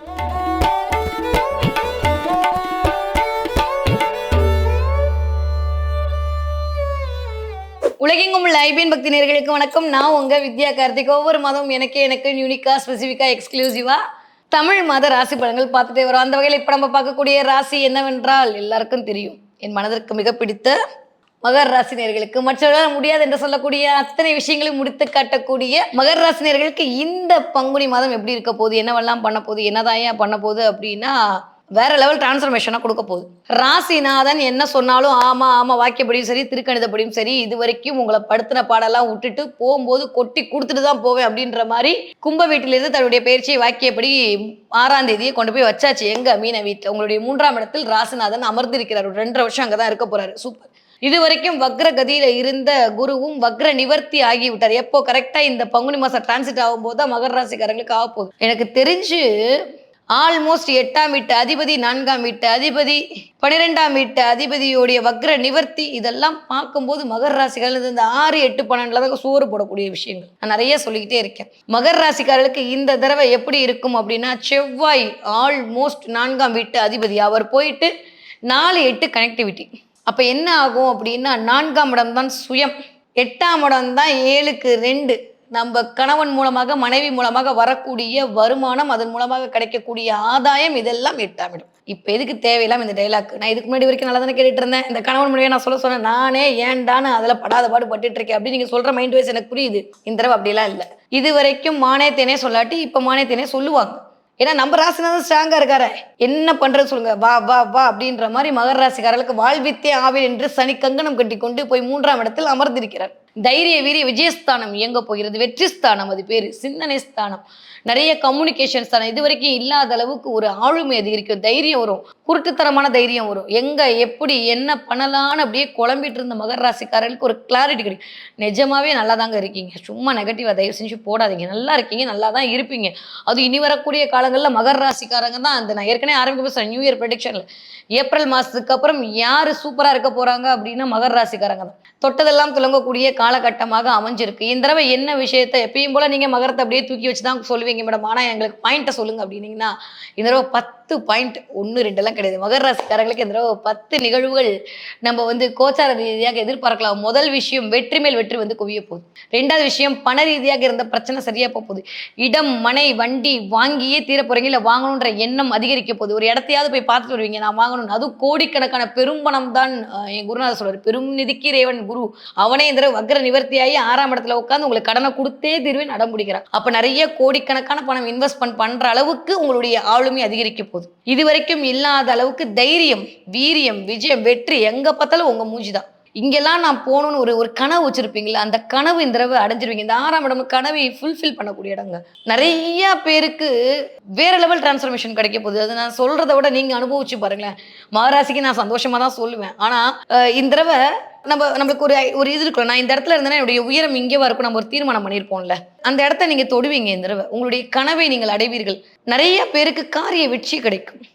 உலகெங்கும் உள்ள ஐபிஎன் பக்தி நேயர்களுக்கு வணக்கம். நான் உங்க வித்யா கார்த்திக். ஒவ்வொரு மாதம் எனக்கு யூனிக்கா ஸ்பெசிஃபிக்கா எக்ஸ்க்ளூசிவா தமிழ் மாத ராசி பலன்கள் பார்த்துட்டே வரும். அந்த வகையில் இப்போ நம்ம பார்க்கக்கூடிய ராசி என்னவென்றால் எல்லாருக்கும் தெரியும். என் மனதிற்கு மிக பிடித்த மகர் ராசி நேயர்களுக்கு, மற்றவர்களால் முடியாது என்று சொல்லக்கூடிய அத்தனை விஷயங்களையும் முடித்து காட்டக்கூடிய மகர் ராசி நேயர்களுக்கு இந்த பங்குனி மாதம் எப்படி இருக்க போகுது, என்னவெல்லாம் பண்ண போகுது, என்னதான் பண்ண போகுது அப்படின்னா வேற லெவல் டிரான்ஸ்ஃபர்மேஷனாக கொடுக்க போகுது. ராசிநாதன் என்ன சொன்னாலும் ஆமா ஆமா வாக்கியப்படியும் சரி திருக்கணிதப்படியும் சரி இது வரைக்கும் உங்களை படுத்தின பாடெல்லாம் விட்டுட்டு போகும்போது கொட்டி கொடுத்துட்டு தான் போவேன் அப்படின்ற மாதிரி கும்ப வீட்டிலிருந்து தன்னுடைய பயிற்சியை வாக்கியப்படி 6ஆம் தேதியை கொண்டு போய் வச்சாச்சு. எங்க மீன வீட்டில் உங்களுடைய 3ஆம் இடத்தில் ராசிநாதன் அமர்ந்திருக்கிறார். ஒரு 2.5 வருஷம் அங்கதான் இருக்க போறாரு. சூப்பர். இது வரைக்கும் வக்ர கதியில இருந்த குருவும் வக்ர நிவர்த்தி ஆகிவிட்டார். எப்போ கரெக்டா இந்த பங்குனி மாசம் டிரான்சிட் ஆகும்போது தான் மகர ராசிக்காரங்களுக்கு ஆக போகுது. எனக்கு தெரிஞ்சு ஆல்மோஸ்ட் 8ஆம் வீட்டு அதிபதி, 4ஆம் வீட்டு அதிபதி, 12ஆம் வீட்டு அதிபதியோடைய வக்ர நிவர்த்தி இதெல்லாம் பார்க்கும்போது மகர ராசிகள் இந்த 6, 8, 12 சோறு போடக்கூடிய விஷயங்கள் நான் நிறைய சொல்லிக்கிட்டே இருக்கேன். மகர ராசிக்காரர்களுக்கு இந்த தடவை எப்படி இருக்கும் அப்படின்னா, செவ்வாய் ஆல்மோஸ்ட் 4ஆம் வீட்டு அதிபதி, அவர் போயிட்டு 4, 8 கனெக்டிவிட்டி. அப்ப என்ன ஆகும் அப்படின்னா 4ஆம் இடம் தான் சுயம், 8ஆம் இடம் தான் 7க்கு 2 நம்ம கணவன் மூலமாக மனைவி மூலமாக வரக்கூடிய வருமானம், அதன் மூலமாக கிடைக்கக்கூடிய ஆதாயம், இதெல்லாம் 8ஆம் இடம். இப்ப எதுக்கு தேவையில்லாம இந்த டைலாக்? நான் இதுக்கு முன்னாடி வரைக்கும் நல்லா தானே கேட்டுட்டு இருந்தேன். இந்த கணவன் மனைவியை நான் சொன்னேன், நானே ஏன்டான்னு அதில் படாத பாடு பட்டுட்டு இருக்கேன் அப்படின்னு நீங்க சொல்ற மைண்ட் வைஸ் எனக்கு புரியுது. இந்த தடவை அப்படிலாம் இல்லை. இது வரைக்கும் மானே தேனே சொல்லாட்டி இப்ப மானே தேனே சொல்லுவாங்க. ஏன்னா நம்ம ராசினாதான் ஸ்ட்ராங்கா இருக்காரு. என்ன பண்றது சொல்லுங்க, வா வா வா அப்படின்ற மாதிரி மகர ராசிக்காரர்களுக்கு வாழ்வித்தே ஆவில் என்று சனி கங்கணம் கட்டி கொண்டு போய் 3ஆம் இடத்தில் அமர்ந்திருக்கிறார். தைரிய வீரிய விஜயஸ்தானம் இயங்க போகிறது. வெற்றி ஸ்தானம், அது பேரு சிந்தனை ஸ்தானம், நிறைய கம்யூனிகேஷன் ஸ்தானம். இது வரைக்கும் இல்லாத அளவுக்கு ஒரு ஆளுமை அதிகரிக்கும், தைரியம் வரும், குருட்டுத்தரமான தைரியம் வரும். எங்க எப்படி என்ன பண்ணலான்னு அப்படியே குழம்பிட்டு இருந்த மகர ராசிக்காரர்களுக்கு ஒரு கிளாரிட்டி கிடைக்கும். நிஜமாவே நல்லா தாங்க இருக்கீங்க, சும்மா நெகட்டிவா தயவு செஞ்சு போடாதீங்க. நல்லா இருக்கீங்க, நல்லா தான் இருப்பீங்க. அது இனி வரக்கூடிய காலங்களில் மகர ராசிக்காரங்க தான் அந்த நான் ஏற்கனவே ஆரம்பிக்க பேசுறேன் நியூ இயர் ப்ரெடிக்ஷன்ல ஏப்ரல் மாசத்துக்கு அப்புறம் யாரு சூப்பரா இருக்க போறாங்க அப்படின்னா மகர ராசிக்காரங்க தான். தொட்டதெல்லாம் துலங்கக்கூடிய காலகட்டமாக அமைஞ்சிருக்கு. இந்த தடவை என்ன விஷயத்த எப்பயும் போல நீங்க மகரத்தை அப்படியே தூக்கி வச்சுதான் சொல்லுவீங்க மேடம், ஆனா எங்களுக்கு பாயிண்ட்டை சொல்லுங்க அப்படின்னீங்கன்னா இந்த தடவை 10 பாயிண்ட், 1, 2 எல்லாம் கிடையாது. மகர ராசிக்காரங்களுக்கு இந்த தடவை 10 நிகழ்வுகள் நம்ம கோச்சார ரீதியாக எதிர்பார்க்கலாம். முதல் விஷயம் வெற்றி மேல் வெற்றி குவிய போகுது. 2வது விஷயம் பண ரீதியாக இருந்த பிரச்சனை சரியா போகுது. இடம் மனை வண்டி வாங்கியே தீர போறீங்க, இல்ல வாங்கணுன்ற எண்ணம் அதிகரிக்க போகுது. ஒரு இடத்தையாவது போய் பார்த்துட்டு வருவீங்க, நான் வாங்கணும். அதுவும் கோடிக்கணக்கான பெரும்பணம் தான். என் குருநாதர் சொல்றாரு, பெரும் நிதிக்கு இறைவன் குரு. அவனே இந்த வக்ர நிவர்த்தியாகி 6ஆம் இடத்துல உட்காந்து உங்களுக்கு கடனை கொடுத்தே தீர்வேன் அடம் பிடிக்கிறான். அப்ப நிறைய கோடிக்கணக்கான பணம் இன்வெஸ்ட்மெண்ட் பண்ற அளவுக்கு உங்களுடைய ஆளுமை அதிகரிக்க போகுது. இது வரைக்கும் இல்லாத அளவுக்கு தைரியம், வீரியம், விஜயம், வெற்றி எங்க பார்த்தாலும் உங்க மூஞ்சிதான். இங்கெல்லாம் நான் போகணும்னு ஒரு கனவு வச்சிருப்பீங்களா, அந்த கனவு இந்த தடவை அடைஞ்சிருவீங்க. இந்த 6ஆம் இடம் கனவை ஃபுல்ஃபில் பண்ணக்கூடிய இடங்க. நிறைய பேருக்கு வேற லெவல் டிரான்ஸ்ஃபர்மேஷன் கிடைக்க போகுது. அது நான் சொல்றதை விட நீங்க அனுபவிச்சு பாருங்களேன். மகராசிக்கு நான் சந்தோஷமா தான் சொல்லுவேன். ஆனா இந்த தடவை நம்மளுக்கு ஒரு இது இருக்கும். நான் இந்த இடத்துல இருந்தேன்னா என்னுடைய உயரம் இங்கேவா இருக்கும், நம்ம ஒரு தீர்மானம் பண்ணியிருப்போம்ல, அந்த இடத்த நீங்க தொடுவீங்க. இந்த தடவை உங்களுடைய கனவை நீங்கள் அடைவீர்கள். நிறைய பேருக்கு காரிய வெற்றி கிடைக்கும்.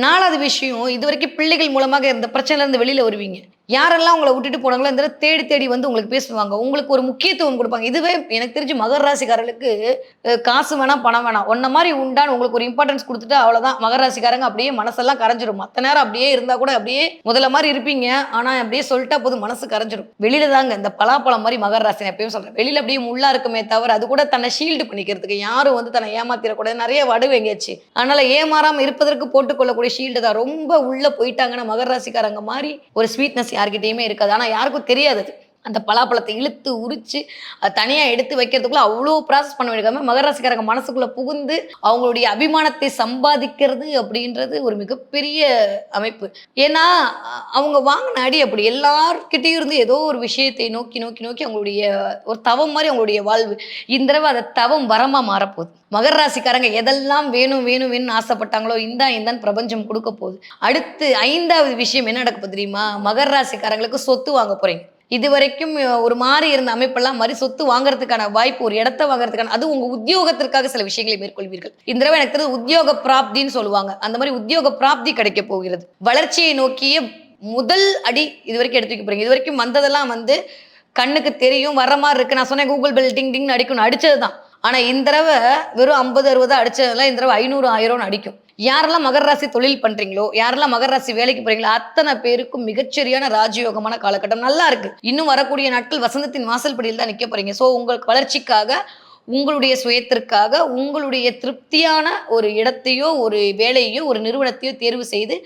4வது விஷயம், இது வரைக்கும் பிள்ளைகள் மூலமாக இருந்த பிரச்சனைல இருந்து வெளியில வருவீங்க. யாரெல்லாம் உங்களை விட்டுட்டு போனாங்களோ இந்த தேடி தேடி உங்களுக்கு பேசுவாங்க, உங்களுக்கு ஒரு முக்கியத்துவம் கொடுப்பாங்க. இதுவே எனக்கு தெரிஞ்சு மகர ராசிக்காரர்களுக்கு காசு வேணாம் பணம் வேணாம், ஒன்ன மாதிரி உண்டான்னு உங்களுக்கு ஒரு இம்பார்ட்டன்ஸ் கொடுத்துட்டு அவ்வளவுதான். மகர ராசிக்காரங்க அப்படியே மனசெல்லாம் கரைஞ்சிடும். மற்ற நேரம் அப்படியே இருந்தா கூட அப்படியே முதல்ல மாதிரி இருப்பீங்க, ஆனா அப்படியே சொல்லிட்டா போதும் மனசு கரைஞ்சிடும். வெளியில தாங்க இந்த பலாப்பழம் மாதிரி மகர ராசி எப்பயும் சொல்றேன். வெளியில அப்படியே முள்ளா இருக்குமே தவிர அது கூட தன்னை ஷீல்டு பண்ணிக்கிறதுக்கு யாரும் தன்னை ஏமாத்திடக்கூடாது. நிறைய வடு எங்கேயாச்சு, அதனால ஏமாறாம இருப்பதற்கு போட்டுக்கொள்ளக்கூடிய ஷீல்டு தான். ரொம்ப உள்ள போயிட்டாங்கன்னா மகர ராசிக்காரங்க மாதிரி ஒரு ஸ்வீட்னஸ் யார்கிட்டயுமே இருக்காது. ஆனா யாருக்கும் தெரியாது. அந்த பலாப்பழத்தை இழுத்து உரிச்சு அதை தனியா எடுத்து வைக்கிறதுக்குள்ள அவ்வளோ ப்ராசஸ் பண்ண வேண்டியது. மகர ராசிக்காரங்க மனசுக்குள்ள புகுந்து அவங்களுடைய அபிமானத்தை சம்பாதிக்கிறது அப்படின்றது ஒரு மிகப்பெரிய அமைப்பு. ஏன்னா அவங்க வாங்கின அடி அப்படி எல்லார்கிட்டையும் இருந்து ஏதோ ஒரு விஷயத்தை நோக்கி நோக்கி நோக்கி அவங்களுடைய ஒரு தவம் மாதிரி அவங்களுடைய வாழ்வு. இந்த தடவை அதை தவம் வரமா மாறப்போகுது. மகர ராசிக்காரங்க எதெல்லாம் வேணும் வேணும் வேணும்னு ஆசைப்பட்டாங்களோ இந்தான் பிரபஞ்சம் கொடுக்க போகுது. அடுத்து 5வது விஷயம் என்ன நடக்க போகுது தெரியுமா? மகர ராசிக்காரங்களுக்கு சொத்து வாங்க போறீங்க. இது வரைக்கும் ஒரு மாறி இருந்த அமைப்பெல்லாம் மாதிரி சொத்து வாங்குறதுக்கான வாய்ப்பு, ஒரு இடத்த வாங்குறதுக்கான, அது உங்க உத்தியோகத்திற்காக சில விஷயங்களை மேற்கொள்வீர்கள். இந்த தடவை எனக்கு தெரிஞ்சு உத்தியோக பிராப்தின்னு சொல்லுவாங்க, அந்த மாதிரி உத்தியோக பிராப்தி கிடைக்க போகிறது. வளர்ச்சியை நோக்கிய முதல் அடி இது வரைக்கும் எடுத்து வைக்க போறீங்க. இது வரைக்கும் வந்ததெல்லாம் கண்ணுக்கு தெரியும், வர்ற மாதிரி இருக்கு. நான் சொன்னேன் கூகுள் பெல் டிங் டிங் அடிக்கணும், அடிச்சதுதான். ஆனா இந்த தடவை வெறும் 50-60 அடிச்சதெல்லாம் இந்த தடவை 500-1000 அடிக்கும். யாரெல்லாம் மகர ராசி தொழில் பண்றீங்களோ, யாரெல்லாம் மகர ராசி வேலைக்கு போறீங்களோ, அத்தனை பேருக்கும் மிகச்சரியான ராஜயோகமான காலகட்டம் நல்லா இருக்கு. இன்னும் வரக்கூடிய நாட்கள் வசந்தத்தின் வாசல் படியில் தான் நிக்க போறீங்க. ஸோ உங்களுக்கு வளர்ச்சிக்காக, உங்களுடைய சுயத்திற்காக, உங்களுடைய திருப்தியான ஒரு இடத்தையோ, ஒரு வேலையோ, ஒரு நிறுவனத்தையோ தேர்வு செய்து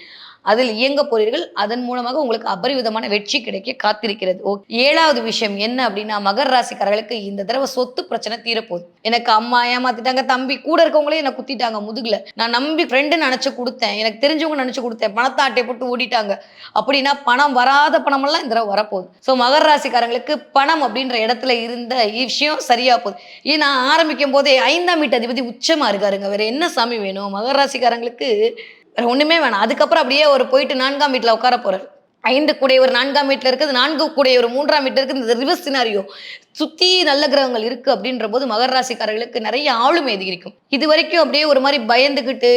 அதில் இயங்க போறீர்கள். அதன் மூலமாக உங்களுக்கு அபரிவிதமான வெற்றி கிடைக்க காத்திருக்கிறது. 7வது விஷயம் என்ன அப்படின்னா, மகர ராசிக்காரர்களுக்கு இந்த தடவை சொத்து பிரச்சனை தீரப்போகுது. எனக்கு அம்மா ஏமாத்திட்டாங்க, தம்பி கூட இருக்கவங்களே என்ன குத்திட்டாங்க முதுகுல. நான் நம்பி ஃப்ரெண்டு நினைச்சு கொடுத்தேன், எனக்கு தெரிஞ்சவங்க நினைச்சு கொடுத்தேன், பணத்தை ஆட்டை போட்டு ஓடிட்டாங்க அப்படின்னா, பணம் வராத பணமெல்லாம் இந்த தடவை வரப்போகுது. ஸோ மகர ராசிக்காரங்களுக்கு பணம் அப்படின்ற இடத்துல இருந்த விஷயம் சரியா போகுது. ஏன்னா ஆரம்பிக்கும் போதே 5ஆம் வீட்டு அதிபதி உச்சமா இருக்காருங்க. வேற என்ன சாமி வேணும்? மகர ராசிக்காரங்களுக்கு வேற ஒண்ணுமே வேணாம். அதுக்கப்புறம் அப்படியே ஒரு போயிட்டு 4ஆம் வீட்டுல உட்கார போறாரு. 5 கூடையவர் 4ஆம் வீட்டுல இருக்குது, 4 கூடையவர் 3ஆம் வீட்டுல இருக்குது. இந்த ரிவர்ஸ் சினாரியோ சுத்தி நல்ல கிரகங்கள் இருக்கு அப்படின்ற போது மகர ராசிக்காரர்களுக்கு நிறைய ஆளுமை அதிகரிக்கும். இது வரைக்கும் அப்படியே ஒரு மாதிரி பயந்துகிட்டு,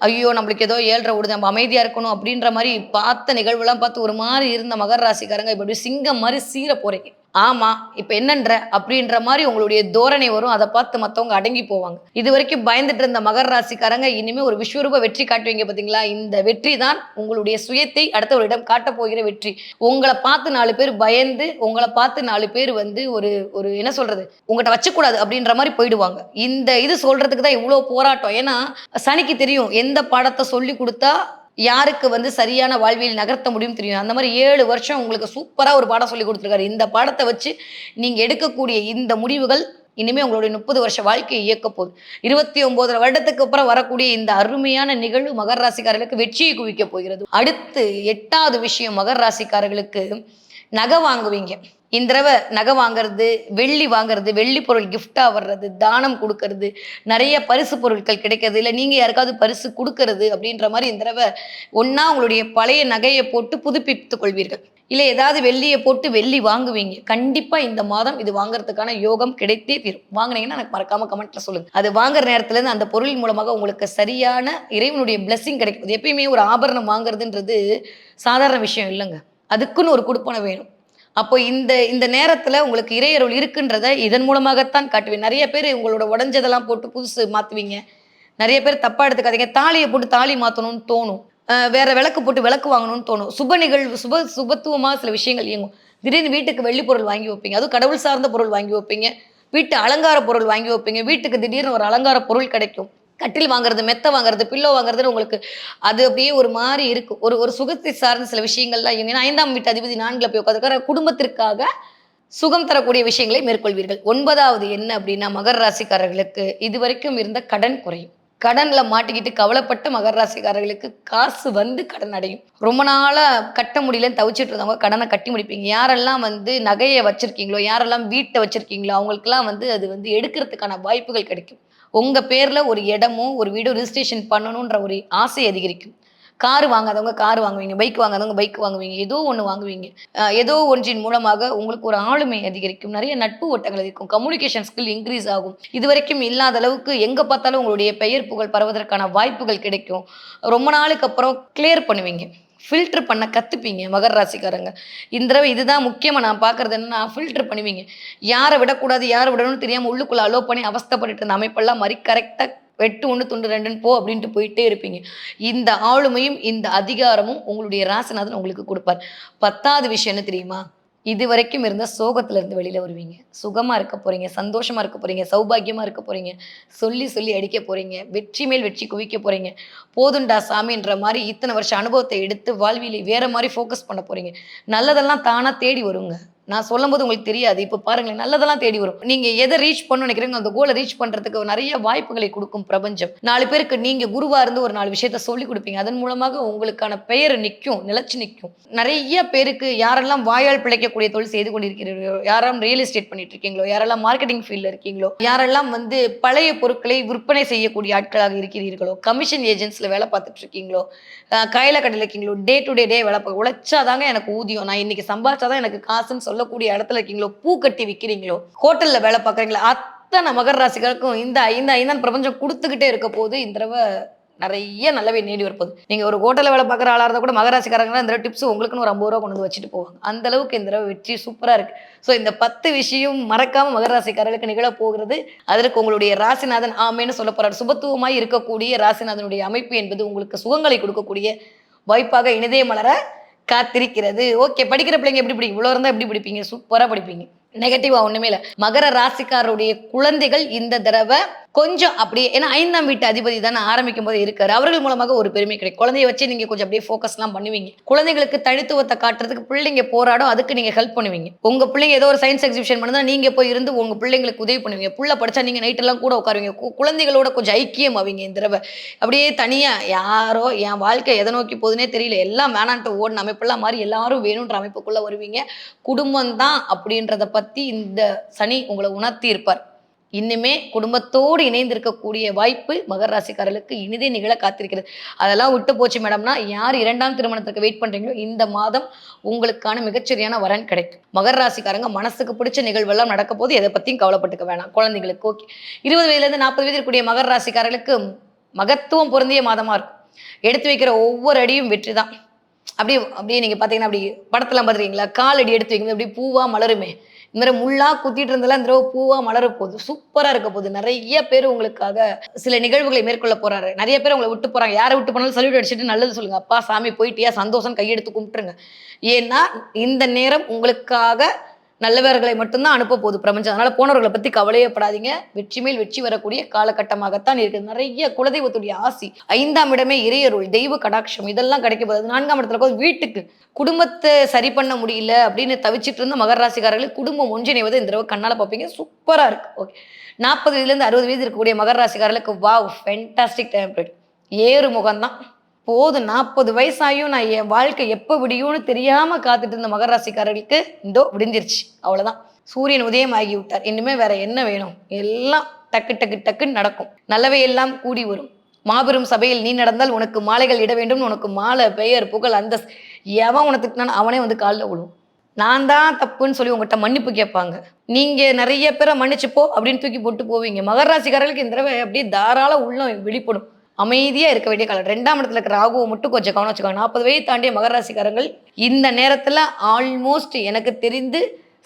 ஐயோ நம்மளுக்கு ஏதோ 7:30 ஓடுது, நம்ம அமைதியா இருக்கணும் அப்படின்ற மாதிரி பார்த்த நிகழ்வுலாம் பார்த்து ஒரு மாதிரி இருந்த மகர ராசிக்காரங்க இப்ப அப்படியே சிங்கம் மாதிரி சீர போறீங்க. ஆமா இப்ப என்னன்ற அப்படின்ற மாதிரி உங்களுடைய தோரணை வரும். அதை பார்த்து மத்தவங்க அடங்கி போவாங்க. இது வரைக்கும் பயந்துட்டு இருந்த மகர ராசிக்காரங்க இனிமே ஒரு விஸ்வரூப வெற்றி காட்டுவீங்க பாத்தீங்களா? இந்த வெற்றி தான் உங்களுடைய சுயத்தை அடுத்தவரிடம் காட்ட போகிற வெற்றி. உங்களை பார்த்து 4 பேர் பயந்து, உங்களை பார்த்து 4 பேர் வந்து ஒரு ஒரு என்ன சொல்றது, உங்கள்கிட்ட வச்சக்கூடாது அப்படின்ற மாதிரி போயிடுவாங்க. இந்த இது சொல்றதுக்கு தான் இவ்வளவு போராட்டம். ஏன்னா சனிக்கு தெரியும் எந்த பாடத்தை சொல்லி கொடுத்தா யாருக்கு வந்து சரியான வாழ்வியல் நகர்த்த முடியும் தெரியும். அந்த மாதிரி 7 வருஷம் உங்களுக்கு சூப்பரா ஒரு பாடம் சொல்லி கொடுத்துருக்காரு. இந்த பாடத்தை வச்சு நீங்க எடுக்கக்கூடிய இந்த முடிவுகள் இனிமே உங்களுடைய 30 வருஷ வாழ்க்கையை இயக்க போகுது. 29 வருடத்துக்கு அப்புறம் வரக்கூடிய இந்த அருமையான நிகழ்வு மகர ராசிக்காரர்களுக்கு வெற்றியை குவிக்க போகிறது. அடுத்து 8வது விஷயம், மகர ராசிக்காரர்களுக்கு நகை வாங்குவீங்க. இந்த தடவை நகை வாங்குறது, வெள்ளி வாங்குறது, வெள்ளி பொருள் கிஃப்டா வர்றது, தானம் கொடுக்கறது, நிறைய பரிசு பொருட்கள் கிடைக்கிறது, இல்லை நீங்க யாருக்காவது பரிசு கொடுக்கறது அப்படின்ற மாதிரி இந்த தடவை ஒன்னா உங்களுடைய பழைய நகையை போட்டு புதுப்பித்துக் கொள்வீர்கள். இல்லை ஏதாவது வெள்ளியை போட்டு வெள்ளி வாங்குவீங்க. கண்டிப்பா இந்த மாதம் இது வாங்குறதுக்கான யோகம் கிடைத்தே தீரும். வாங்கினீங்கன்னா எனக்கு மறக்காம கமெண்ட்ல சொல்லுங்க. அது வாங்குற நேரத்துல இருந்து அந்த பொருள் மூலமாக உங்களுக்கு சரியான இறைவனுடைய பிளெஸிங் கிடைக்கும். எப்பயுமே ஒரு ஆபரணம் வாங்குறதுன்றது சாதாரண விஷயம் இல்லைங்க. அதுக்குன்னு ஒரு கொடுப்பனை வேணும். அப்போ இந்த இந்த நேரத்துல உங்களுக்கு இறையருள் இருக்குன்றத இதன் மூலமாகத்தான் காட்டுவேன். நிறைய பேர் உங்களோட உடஞ்சதெல்லாம் போட்டு புதுசு மாத்துவீங்க. நிறைய பேர் தப்பா எடுத்துக்காதீங்க. தாலியை போட்டு தாலி மாத்தணும்னு தோணும், வேற விளக்கு போட்டு விளக்கு வாங்கணும்னு தோணும். சுப நிகழ்வு சுபத்துவமா சில விஷயங்கள் இயங்கும். திடீர்னு வீட்டுக்கு வெள்ளி பொருள் வாங்கி வைப்பீங்க, அதுவும் கடவுள் சார்ந்த பொருள் வாங்கி வைப்பீங்க, வீட்டு அலங்கார பொருள் வாங்கி வைப்பீங்க. வீட்டுக்கு திடீர்னு ஒரு அலங்கார பொருள் கிடைக்கும். கட்டில் வாங்குறது, மெத்த வாங்குறது, பில்லோ வாங்குறதுன்னு உங்களுக்கு அது அப்படியே ஒரு மாதிரி இருக்கும். ஒரு ஒரு சுகத்தை சார்ந்த சில விஷயங்கள்லாம் ஏன்னா 5ஆம் வீட்டு அதிபதி 4ல போய் உட்காந்துருக்காரு. குடும்பத்திற்காக சுகம் தரக்கூடிய விஷயங்களை மேற்கொள்வீர்கள். 9வது என்ன அப்படின்னா, மகர ராசிக்காரர்களுக்கு இது வரைக்கும் இருந்த கடன் குறையும். கடன்ல மாட்டிக்கிட்டு கவலைப்பட்ட மகர ராசிக்காரர்களுக்கு காசு வந்து கடன் அடையும். ரொம்ப நாளா கட்ட முடியலன்னு தவிச்சிட்டு இருந்தவங்க கடனை கட்டி முடிப்பீங்க. யாரெல்லாம் வந்து நகையை வச்சிருக்கீங்களோ, யாரெல்லாம் வீட்டை வச்சிருக்கீங்களோ, அவங்களுக்குலாம் வந்து அது வந்து எடுக்கிறதுக்கான வாய்ப்புகள் கிடைக்கும். உங்க பேர்ல ஒரு இடமோ ஒரு வீடோ ரிஜிஸ்ட்ரேஷன் பண்ணணுன்ற ஒரு ஆசை அதிகரிக்கும். கார் வாங்காதவங்க கார் வாங்குவீங்க, பைக் வாங்காதவங்க பைக் வாங்குவீங்க, ஏதோ ஒன்று வாங்குவீங்க. ஏதோ ஒன்றின் மூலமாக உங்களுக்கு ஒரு ஆளுமை அதிகரிக்கும், நிறைய நட்பு வட்டங்கள் இருக்கும், கம்யூனிகேஷன் ஸ்கில் இன்க்ரீஸ் ஆகும். இது வரைக்கும் இல்லாத அளவுக்கு எங்கே பார்த்தாலும் உங்களுடைய பெயர் புகழ் பரவதற்கான வாய்ப்புகள் கிடைக்கும். ரொம்ப நாளுக்கு அப்புறம் கிளியர் பண்ணுவீங்க, ஃபில்டர் பண்ண கற்றுப்பீங்க மகர ராசிக்காரங்க. இந்த தடவை இதுதான் முக்கியமாக நான் பார்க்குறது என்னன்னா, ஃபில்டர் பண்ணுவீங்க. யாரை விடக்கூடாது யாரை விடணும்னு தெரியாமல் உள்ளுக்குள்ளே அலோ பண்ணி அவஸ்தப்பட்டு இருந்த அமைப்பெல்லாம் மாதிரி கரெக்டாக வெட்டு 1 துண்டு 2 போ அப்படின்ட்டு போயிட்டே இருப்பீங்க. இந்த ஆளுமையும் இந்த அதிகாரமும் உங்களுடைய ராசிநாதன் உங்களுக்கு கொடுப்பார். 10வது விஷயம் என்ன தெரியுமா? இது வரைக்கும் இருந்த சோகத்துல இருந்து வெளியில வருவீங்க. சுகமா இருக்க போறீங்க, சந்தோஷமா இருக்க போறீங்க, சௌபாகியமா இருக்க போறீங்க, சொல்லி சொல்லி அடிக்க போறீங்க, வெற்றி மேல் வெற்றி குவிக்க போறீங்க. போதுண்டா சாமின்ற மாதிரி இத்தனை வருஷம் அனுபவத்தை எடுத்து வாழ்வியலை வேற மாதிரி ஃபோக்கஸ் பண்ண போறீங்க. நல்லதெல்லாம் தானா தேடி வருங்க. நான் சொல்லும் போது உங்களுக்கு தெரியாது. இப்போ பாருங்களேன், நல்லதெல்லாம் தேடி வரும். நீங்க எதை ரீச் பண்ணணும்னு நினைக்கிறீங்க, அந்த கோலை ரீச் பண்றதுக்கு நிறைய வாய்ப்புகளை கொடுக்கும் பிரபஞ்சம். 4 பேருக்கு நீங்க குருவா இருந்து ஒரு 4 விஷயத்த சொல்லி கொடுப்பீங்க. அதன் மூலமாக உங்களுக்கான பெயர் நிற்கும், நிலைச்சு நிற்கும். நிறைய பேருக்கு யாரெல்லாம் வாயால் பிழைக்கக்கூடிய தொழில் செய்து கொண்டிருக்கிறீர்களோ, யாரெல்லாம் ரியல் எஸ்டேட் பண்ணிட்டு இருக்கீங்களோ, யாரெல்லாம் மார்க்கெட்டிங் ஃபீல்ட்ல இருக்கீங்களோ, யாரெல்லாம் வந்து பழைய பொருட்களை விற்பனை செய்யக்கூடிய ஆட்களாக இருக்கிறீர்களோ, கமிஷன் ஏஜென்ட்ஸ்ல வேலை பார்த்துட்டு இருக்கீங்களோ, கையில கடையில் இருக்கீங்களோ, டே டு டே வேலை பார்க்க உழைச்சாதாங்க எனக்கு ஊதியம், நான் இன்னைக்கு சம்பாதிச்சாதான் எனக்கு காசுன்னு சொல்லக்கூடிய இடத்துல இருக்கீங்களோ, பூ கட்டி விற்கிறீங்களோ, ஹோட்டல்ல வேலை பார்க்குறீங்களோ, அத்தனை மகர ராசிகளுக்கும் இந்த ஐந்தான் பிரபஞ்சம் கொடுத்துக்கிட்டே இருக்க போது இந்த தடவை நிறைய நல்லவே நேடி வரப்போகுது. நீங்கள் ஒரு ஹோட்டலில் வேலை பார்க்குற ஆளாக இருந்தால் கூட மகராசிக்காரங்க இந்த டிப்ஸ் உங்களுக்குன்னு ஒரு 50 ரூபா கொண்டு வந்து வச்சுட்டு போவாங்க. அந்த அளவுக்கு இந்த தடவை வெற்றி சூப்பராக இருக்குது. ஸோ இந்த 10 விஷயம் மறக்காமல் மகராசிக்காரர்களுக்கு நிகழ போகிறது. அதற்கு உங்களுடைய ராசிநாதன் ஆமேன்னு சொல்ல போகிறார். சுபத்துவமாய் இருக்கக்கூடிய ராசிநாதனுடைய அமைப்பு என்பது உங்களுக்கு சுகங்களை கொடுக்கக்கூடிய வாய்ப்பாக இனிதே மலர காத்திருக்கிறது. ஓகே, படிக்கிற பிள்ளைங்க எப்படி படிப்பீங்க? இவ்வளோ இருந்தால் எப்படி படிப்பீங்க? சூப்பராக படிப்பீங்க. நெகட்டிவா ஒண்ணுமே இல்லை. மகர ராசிக்காரருடைய குழந்தைகள் இந்த தடவை கொஞ்சம் அப்படியே, ஏன்னா 5ஆம் வீட்டு அதிபதி தானே ஆரம்பிக்கும் போது இருக்காரு, அவர்கள் மூலமாக ஒரு பெருமை கிடைக்கும். குழந்தைய வச்சு நீங்க கொஞ்சம் அப்படியே ஃபோக்கஸ்லாம் பண்ணுவீங்க. குழந்தைகளுக்கு தனித்துவத்தை காட்டுறதுக்கு பிள்ளைங்க போராடும், அதுக்கு நீங்க ஹெல்ப் பண்ணுவீங்க. உங்க பிள்ளைங்க ஏதோ ஒரு சயின்ஸ் எக்ஸிபிஷன் பண்ணுதா நீங்க போய் இருந்து உங்க பிள்ளைங்களுக்கு உதவி பண்ணுவீங்க. புள்ள படிச்சா நீங்க நைட் எல்லாம் கூட உட்காருவீங்க. குழந்தைகளோட கொஞ்சம் ஐக்கியம் ஆவீங்க. இந்த தடவை அப்படியே தனியா யாரோ என் வாழ்க்கை எதை நோக்கி போகுதுன்னே தெரியல, எல்லாம் வேணான்ட்டு ஓடின அமைப்பெல்லாம் மாதிரி எல்லாரும் வேணுன்ற அமைப்புக்குள்ள வருவீங்க. குடும்பம் தான் அப்படின்றத பத்தி இந்த சனி உங்களை உணர்த்தி இருப்பார். இன்னுமே குடும்பத்தோடு இணைந்து இருக்கக்கூடிய வாய்ப்பு மகர ராசிக்காரர்களுக்கு இனிதே நிகழ காத்திருக்கிறது. அதெல்லாம் விட்டு போச்சு மேடம்னா, யார் 2ஆம் திருமணத்துக்கு வெயிட் பண்றீங்களோ இந்த மாதம் உங்களுக்கான மிகச்சரியான வரன் கிடைக்கும். மகர ராசிக்காரங்க மனசுக்கு பிடிச்ச நிகழ்வெல்லாம் நடக்க போது எதை பத்தியும் கவலைப்பட்டுக்க வேணாம். குழந்தைங்களுக்கு ஓகே. 20 வயதுலேருந்து 40 வயது இருக்கக்கூடிய மகர ராசிக்காரர்களுக்கு மகத்துவம் பொருந்திய மாதமா இருக்கும். எடுத்து வைக்கிற ஒவ்வொரு அடியும் வெற்றி தான். அப்படியே அப்படியே நீங்க பாத்தீங்கன்னா அப்படி படத்தெல்லாம் பார்த்துருக்கீங்களா, காலடி எடுத்து வைக்கும்போது அப்படி பூவா மலருமே, இந்த மாதிரி முள்ளா குத்திட்டு இருந்தாலும் இந்த தடவை பூவா மலர போகுது. சூப்பரா இருக்க போகுது. நிறைய பேர் உங்களுக்காக சில நிகழ்வுகளை மேற்கொள்ள போறாரு. நிறைய பேர் உங்களை விட்டு போறாங்க. யாரை விட்டு போனாலும் சல்யூட் அடிச்சுட்டு நல்லது சொல்லுங்க, அப்பா சாமி போயிட்டியா சந்தோஷம் கையெடுத்து கும்பிட்டுருங்க. ஏன்னா இந்த நேரம் உங்களுக்காக நல்லவர்களை மட்டும்தான் அனுப்ப போகுது பிரபஞ்சம். அதனால போனவர்களை பத்தி கவலையப்படாதீங்க. வெற்றி மேல் வெற்றி வரக்கூடிய காலகட்டமாகத்தான் இருக்குது. நிறைய குலதெய்வத்துடைய ஆசி, 5ஆம் இடமே இறையருள், தெய்வ கடாட்சம் இதெல்லாம் கிடைக்க போகுது. 4ஆம் இடத்துல போது வீட்டுக்கு குடும்பத்தை சரி பண்ண முடியல அப்படின்னு தவிச்சிட்டு இருந்த மகர ராசிக்காரர்களுக்கு குடும்பம் ஒன்றிணைவது இந்த தடவை கண்ணால பார்ப்பீங்க. சூப்பரா இருக்கு. ஓகே, 40 வயதுலேருந்து 60 வயது இருக்கக்கூடிய மகர ராசிக்காரர்களுக்கு வாவ் ஃபென்டாஸ்டிக் டைம் பீரியட். ஏறு முகம்தான் போதும். 40 வயசாயும் நான் என் வாழ்க்கை எப்போ விடியும்னு தெரியாம காத்துட்டு இருந்த மகர ராசிக்காரர்களுக்கு இந்தோ விடிஞ்சிருச்சு. அவ்வளவுதான். சூரியன் உதயம் ஆகி விட்டார். இனிமே வேற என்ன வேணும்? எல்லாம் டக்கு டக்கு டக்குன்னு நடக்கும். நல்லவை எல்லாம் கூடி வரும். மாபெரும் சபையில் நீ நடந்தால் உனக்கு மாலைகள் இட வேண்டும். உனக்கு மாலை பெயர் புகழ் அந்தஸ்து எவன் உனக்கு திட்டினாலும் அவனே வந்து காலில் விழுவும். நான் தான் தப்புன்னு சொல்லி உங்கள்கிட்ட மன்னிப்பு கேட்பாங்க. நீங்க நிறைய பேரை மன்னிச்சுப்போ அப்படின்னு தூக்கி போட்டு போவீங்க. மகர ராசிக்காரர்களுக்கு இந்த தடவை அப்படியே தாராள உள்ளம் வெளிப்படும். அமைதியா இருக்க வேண்டிய காலம். 2ஆம் இடத்துல இருக்கிற ராகுவை மட்டும் கொஞ்சம் கவனம் வச்சுக்கோங்க. 40 வயது தாண்டிய மகர ராசிக்காரங்கள் இந்த நேரத்துல ஆல்மோஸ்ட் எனக்கு தெரிந்து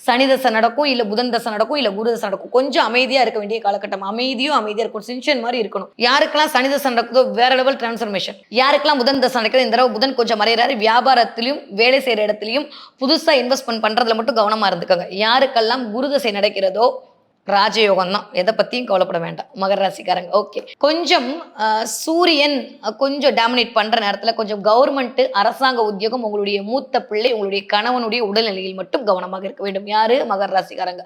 சனி தசை நடக்கும், இல்ல புதன் தசை நடக்கும், இல்ல குரு தசை நடக்கும். கொஞ்சம் அமைதியா இருக்க வேண்டிய காலகட்டம். அமைதியா இருக்கும். சின்சியன் மாதிரி இருக்கணும். யாருக்கெல்லாம் சனி தசை நடக்குதோ வேற லெவல் டிரான்ஸ்ஃபர்மேஷன். யாருக்கெல்லாம் புதன் தசை நடக்குது இந்த தடவை புதன் கொஞ்சம் மறையிறாரு. வியாபாரத்திலையும் வேலை செய்யற இடத்துலையும் புதுசா இன்வெஸ்ட்மெண்ட் பண்றதுல மட்டும் கவனமா இருந்துக்கோங்க. யாருக்கெல்லாம் குரு தசை நடக்கிறதோ ராஜயோகம் தான், எதை பத்தியும் கவலைப்பட வேண்டாம் மகர ராசிக்காரங்க. ஓகே, கொஞ்சம் சூரியன் கொஞ்சம் டாமினேட் பண்ற நேரத்துல கொஞ்சம் கவர்மெண்ட் அரசாங்க உத்தியோகம், உங்களுடைய மூத்த பிள்ளை உங்களுடைய கணவனுடைய உடல்நிலையில் மட்டும் கவனமாக இருக்க வேண்டும். யாரு? மகர ராசிக்காரங்க.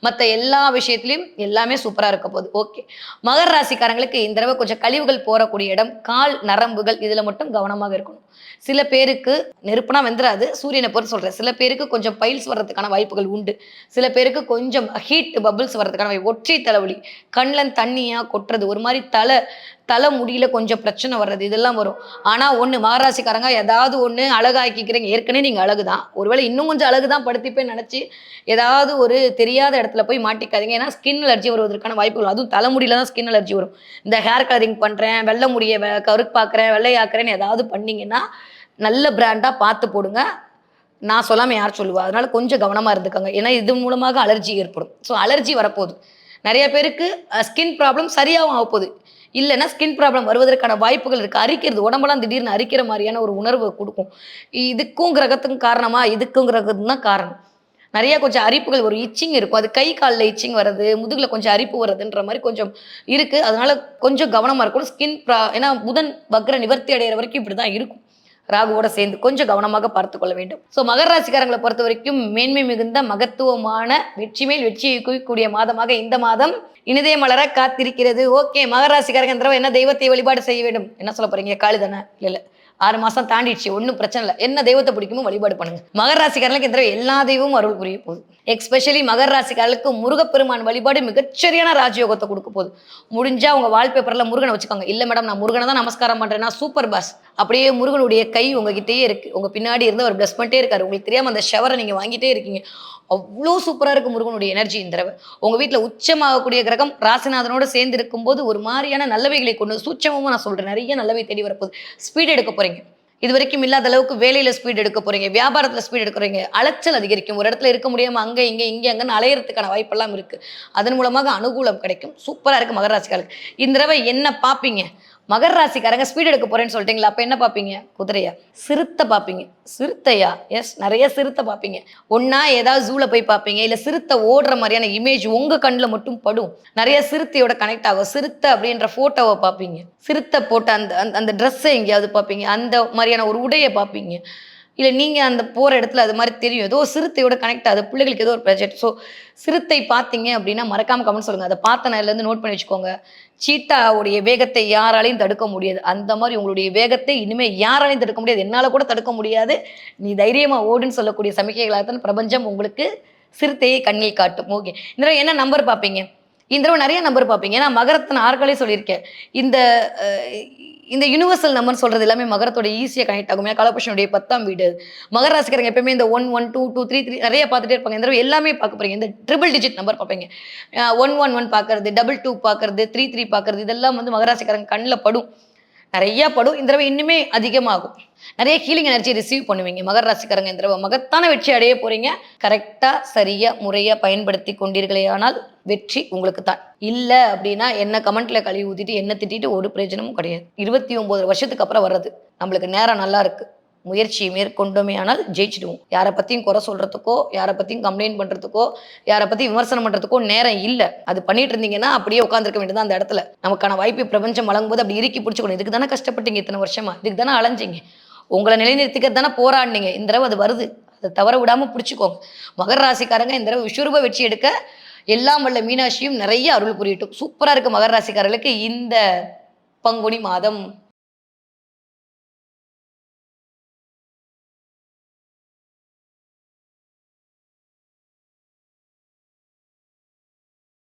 மற்ற எல்லா விஷயத்திலையும் எல்லாமே சூப்பரா இருக்க போகுது. ஓகே, மகர ராசிக்காரங்களுக்கு இந்த தடவை கொஞ்சம் கழிவுகள் போறக்கூடிய இடம், கால் நரம்புகள் இதுல மட்டும் கவனமாக இருக்கணும். சில பேருக்கு நெருப்புனா வெந்துராது, சூரியனை பொறுத்து சொல்றேன். சில பேருக்கு கொஞ்சம் பைல்ஸ் வர்றதுக்கான வாய்ப்புகள் உண்டு. சில பேருக்கு கொஞ்சம் ஹீட் பபிள்ஸ் வர்றதுக்கான வாய்ப்பு, ஒற்றை தலைவலி, கண்ணில் தண்ணியா கொட்டுறது, ஒரு மாதிரி தலை முடியல கொஞ்சம் பிரச்சனை வர்றது இதெல்லாம் வரும். ஆனா ஒண்ணு, மகராசிக்காரங்க ஏதாவது ஒண்ணு அழகாக்கிக்கிறீங்க. ஏற்கனவே நீங்க அழகுதான், ஒருவேளை இன்னும் கொஞ்சம் அழகுதான் படுத்திப்பே நினைச்சு ஏதாவது ஒரு தெரியாத இடத்துல போய் மாட்டிக்காதீங்க. ஏன்னா ஸ்கின் அலர்ஜி வருவதற்கான வாய்ப்புகள், அதுவும் தலைமுடியில தான் ஸ்கின் அலர்ஜி வரும். இந்த ஹேர் கலரிங் பண்றேன், வெள்ளை முடியை கருப்பாக்குறேன், வெள்ளையாக்குறேன்னு ஏதாவது பண்ணீங்கன்னா நல்ல பிராண்டா பார்த்து போடுங்க. நான் சொல்லாமல் யார் சொல்லுவா? அதனால கொஞ்சம் கவனமாக இருந்துக்கோங்க. ஏன்னா இது மூலமாக அலர்ஜி ஏற்படும். ஸோ அலர்ஜி வரப்போகுது. நிறைய பேருக்கு ஸ்கின் ப்ராப்ளம் சரியாகவும் ஆகப்போகுது. இல்லைன்னா ஸ்கின் ப்ராப்ளம் வருவதற்கான வாய்ப்புகள் இருக்குது. அரிக்கிறது, உடம்பெல்லாம் திடீர்னு அரிக்கிற மாதிரியான ஒரு உணர்வு கொடுக்கும். இதுக்கும் கிரகத்துக்கும் காரணமா? இதுக்கும் கிரகத்துக்கு தான் காரணம். நிறைய கொஞ்சம் அரிப்புகள் வரும், இச்சிங் இருக்கும். அது கை காலில் இச்சிங் வர்றது, முதுகில் கொஞ்சம் அரிப்பு வர்றதுன்ற மாதிரி கொஞ்சம் இருக்குது. அதனால கொஞ்சம் கவனமாக இருக்கணும். ஏன்னா புதன் வக்ர நிவர்த்தி அடைகிற வரைக்கும் இப்படி தான் இருக்கும். ராகுவோட சேர்ந்து கொஞ்சம் கவனமாக பார்த்து கொள்ள வேண்டும். ஸோ மகர ராசிக்காரங்களை பொறுத்த வரைக்கும் மேன்மை மிகுந்த மகத்துவமான வெற்றி மேல் வெற்றியை குவிக்கக்கூடிய மாதமாக இந்த மாதம் இனிதே மலர காத்திருக்கிறது. ஓகே, மகர ராசிக்காரங்க இந்த தடவை என்ன தெய்வத்தை வழிபாடு செய்ய வேண்டும்? என்ன சொல்ல போறீங்க? காளி தானே? இல்லை 6 மாசம் தாண்டிடுச்சு, ஒன்றும் பிரச்சனை இல்லை. என்ன தெய்வத்தை பிடிக்குமோ வழிபாடு பண்ணுங்க. மகர ராசிக்காரர்களுக்கு இந்த தடவை எல்லா தெய்வமும் அருள் புரிய போகுது. எஸ்பெஷலி மகர ராசிக்காரர்களுக்கு முருகப்பெருமான் வழிபாடு மிகச்சரியான ராஜயோகத்தை கொடுக்க போகுது. முடிஞ்சா உங்க வால்பேப்பர்ல முருகனை வச்சுக்கோங்க. இல்ல மேடம் நான் முருகனை தான் நமஸ்காரம் பண்றேன்னா சூப்பர் பாஸ். அப்படியே முருகனுடைய கை உங்ககிட்டயே இருக்கு, உங்க பின்னாடி இருந்து அவர் பிளஸ் பண்ணிட்டே இருக்காரு. உங்களுக்கு தெரியாம அந்த ஷவரை நீங்க வாங்கிட்டே இருக்கீங்க. அவ்வளோ சூப்பரா இருக்கு முருகனுடைய எனர்ஜி இந்த தடவை. உங்க வீட்டுல உச்சமாகக்கூடிய கிரகம் ராசிநாதனோட சேர்ந்து இருக்கும்போது ஒரு மாதிரியான நல்லவைகளை கொண்டு, சூட்சமும் நான் சொல்றேன், நிறைய நல்லவை தேடி வரப்போகுது. ஸ்பீட் எடுக்க போறீங்க. இது வரைக்கும் இல்லாத அளவுக்கு வேலையில ஸ்பீட் எடுக்க போறீங்க, வியாபாரத்துல ஸ்பீட் எடுக்கிறீங்க. அலைச்சல் அதிகரிக்கும். ஒரு இடத்துல இருக்க முடியாம அங்க இங்க அங்கன்னு அலையறதுக்கான வாய்ப்பெல்லாம் இருக்கு. அதன் மூலமாக அனுகூலம் கிடைக்கும். சூப்பரா இருக்கு மகர ராசிக்காரருக்கு. இந்த தடவை என்ன பார்ப்பீங்க? மகர ராசிக்காரங்க ஸ்பீட் எடுக்க போறேன்னு சொல்லிட்டீங்களா, அப்ப என்ன பார்ப்பீங்க? குதிரையா, சிறுத்தை பார்ப்பீங்க. சிறுத்தையா? எஸ், நிறைய சிறுத்தை பார்ப்பீங்க. ஒன்னா ஏதாவது ஜூல போய் பார்ப்பீங்க, இல்ல சிறுத்தை ஓடுற மாதிரியான இமேஜ் உங்க கண்ணில் மட்டும் படும். நிறைய சிறுத்தையோட கனெக்ட் ஆகும். சிறுத்தை அப்படின்ற போட்டோவை பார்ப்பீங்க. சிறுத்தை போட்ட அந்த அந்த ட்ரெஸ்ஸை எங்கேயாவது பார்ப்பீங்க. அந்த மாதிரியான ஒரு உடையை பார்ப்பீங்க. இல்லை நீங்கள் அந்த போகிற இடத்துல அது மாதிரி தெரியும், ஏதோ சிறுத்தையோட கனெக்ட் ஆகுது, பிள்ளைகளுக்கு ஏதோ ஒரு ப்ராஜெக்ட். ஸோ சிறுத்தை பார்த்தீங்க அப்படின்னா மறக்காம கமெண்ட் சொல்லுங்கள். அதை பார்த்த நேரிலேருந்து நோட் பண்ணி வச்சுக்கோங்க. சீட்டாவுடைய வேகத்தை யாராலையும் தடுக்க முடியாது. அந்த மாதிரி உங்களுடைய வேகத்தை இனிமேல் யாராலையும் தடுக்க முடியாது. என்னால் கூட தடுக்க முடியாது, நீ தைரியமாக ஓடுன்னு சொல்லக்கூடிய சமிக்கைகளாகத்தான் பிரபஞ்சம் உங்களுக்கு சிறுத்தையை கண்ணில் காட்டும். ஓகே, இந்த தடவை என்ன நம்பர் பார்ப்பீங்க? இந்த தடவை நிறைய நம்பர் பார்ப்பீங்க. ஏன்னா மகரத்தின் ஆற்களே சொல்லியிருக்கேன். இந்த யூனிவர்சல் நம்பர் சொல்றது எல்லாமே மகரத்தோட ஈஸியாக கனெக்ட் ஆகும். ஏன்னா காலபுருஷனுடைய 10ஆம் வீடு. மகர ராசிக்காரங்க எப்பயுமே இந்த 1 1 2 2 3 3 நிறைய பார்த்துட்டே இருப்பாங்க. இந்த தடவை எல்லாமே பார்க்க போறீங்க. இந்த ட்ரிபிள் டிஜிட் நம்பர் பார்ப்பீங்க. 1 1 1 பார்க்கறது, 2 2 பார்க்கறது, 3 3 பார்க்கறது, இதெல்லாம் வந்து மகர ராசிக்காரங்க கண்ணில் படும். நிறைய படும். இந்த தடவை இன்னுமே அதிகமாகும். நிறைய ஹீலிங் எனர்ஜி ரிசீவ் பண்ணுவீங்க மகர ராசிக்காரங்க. இந்த தடவை மகத்தான வெற்றி அடைய போறீங்க. கரெக்டா சரியா முறையா பயன்படுத்தி கொண்டீர்களே ஆனால் வெற்றி உங்களுக்கு தான். இல்ல அப்படின்னா என்ன கமெண்ட்ல கழுவி ஊத்திட்டு என்ன திட்டிட்டு ஒரு பிரயோஜனமும் கிடையாது. 29 வருஷத்துக்கு அப்புறம் வர்றது. நம்மளுக்கு நேரம் நல்லா இருக்கு, முயற்சியை மேற்கொண்டோமே ஆனால் ஜெயிச்சிடுவோம். யாரை பற்றியும் குறை சொல்கிறதுக்கோ, யாரை பற்றியும் கம்ப்ளைண்ட் பண்ணுறதுக்கோ, யாரை பற்றி விமர்சனம் பண்ணுறதுக்கோ நேரம் இல்லை. அது பண்ணிட்டு இருந்தீங்கன்னா அப்படியே உட்காந்துருக்க வேண்டியது அந்த இடத்துல. நமக்கான வாய்ப்பு பிரபஞ்சம் வழங்கும்போது அப்படி இறுக்கி பிடிச்சிக்கணும். இதுக்கு தானே கஷ்டப்பட்டீங்க இத்தனை வருஷமா, இதுக்கு தானே அலைஞ்சிங்க, உங்களை நிலைநிறுத்திக்கிறது தானே போராடினீங்க. இந்த தடவை அது வருது, அதை தவற விடாமல் பிடிச்சிக்கோங்க. மகர ராசிக்காரங்க இந்த தடவை விஸ்வரூப வெற்றி எடுக்க எல்லாம் வல்ல மீனாட்சியும் நிறைய அருள் புரியட்டும். சூப்பராக இருக்குது மகர ராசிக்காரர்களுக்கு இந்த பங்குனி மாதம்.